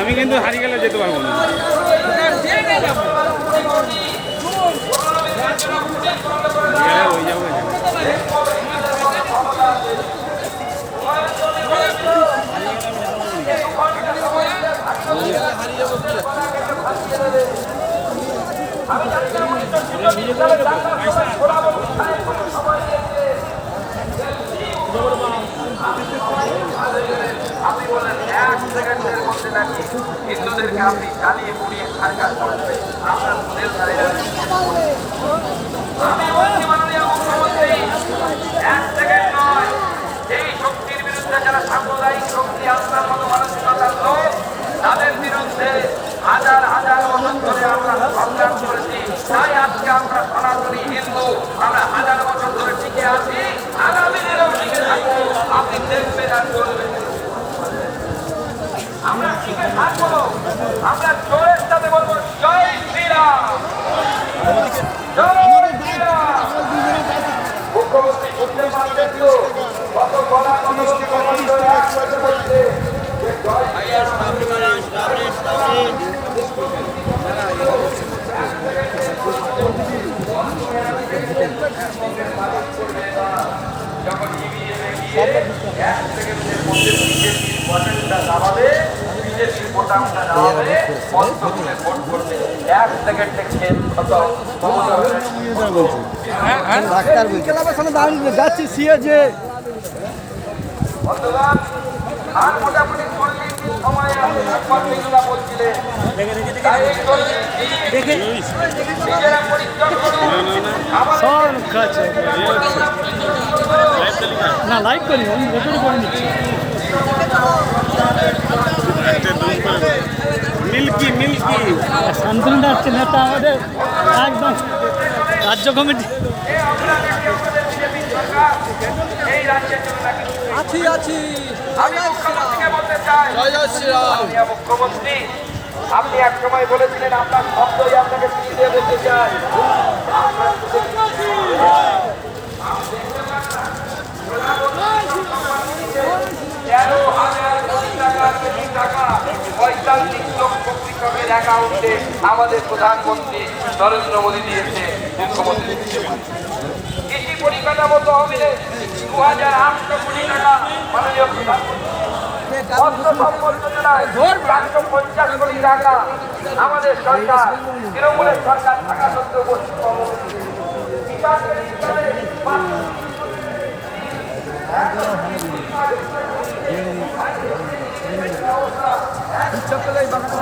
আমি কিন্তু হারিয়ে গেলে যেতে পারবো না। ওই যাবো আপনি বললেন 1 সেকেন্ডের মধ্যে নাকি হিন্দুদেরকে আপনি জ্বালিয়ে পুড়িয়ে সরকার করবে আপনার মনের ধারে আমি বলছি মাননীয় মুখ্যমন্ত্রী 1 সেকেন্ড নয়, এই শক্তির বিরুদ্ধে যারা সাম্প্রদায়িক শক্তি আপনার মতো মানসিকতার লোক তাদের বিরুদ্ধে হাজার হাজার বছর ধরে আমরা সংগ্রাম করেছি। তাই আজকে আমরা সনাতনী হিন্দু আমরা হাজার বছর ধরে টিকে আছি, আগামী দিনেও টিকে থাকবো। আপনি দেখবেন আর করবেন, আমরা টিকে থাকবো। আমরা জয়ের সাথে বলবো জয় শ্রীরাম, জয় শ্রীরাম। মুখ্যমন্ত্রী শুনতে পারবেন তো কত গলা কত বলছে জয় যখন এক সেকেন্ডের মধ্যে বিজেপির বটনটা দাবাবে, বিজেপির বোতামটা দাবাবে, বন্ধ করে ভোট করবে। 1 সেকেন্ডে খেল খতম। ডাক্তার ক্লাবের সামনে দাঁড়িয়ে যাচ্ছি সিএজে বন্ধুগণ, আর মোটামুটি 40 দিন সময় আপনি সাংবাদিকরা বলছিলেন, তাই এই 40 দিন নিজেরা পরিশ্রম করুন। না লাইক করি আমি রেকর্ড করে নিচ্ছি। মিল্কি মিল্কি শান্তনু হচ্ছে নেতা আমাদের একদম রাজ্য কমিটি। আছি আছি আমি মুখ্যমন্ত্রীকে বলতে চাই, মাননীয় মুখ্যমন্ত্রী আপনি এক সময় বলেছিলেন আপনার শব্দই আপনাকে ফিরিয়ে বলতে চাই। আপনার 13,000 কোটি টাকা 45 লক্ষ কৃষকের অ্যাকাউন্টে আমাদের প্রধানমন্ত্রী নরেন্দ্র মোদী দিয়েছে। মুখ্যমন্ত্রী কৃষি পরিকাঠামো তহবিলে 2,800 কোটি টাকা মাননীয় প্রধানমন্ত্রী, অর্থ সম্পদ যোজনায় 450 কোটি টাকা আমাদের সরকার, তৃণমূলের সরকার থাকা সত্ত্বেও পশ্চিমবঙ্গ কিষাণ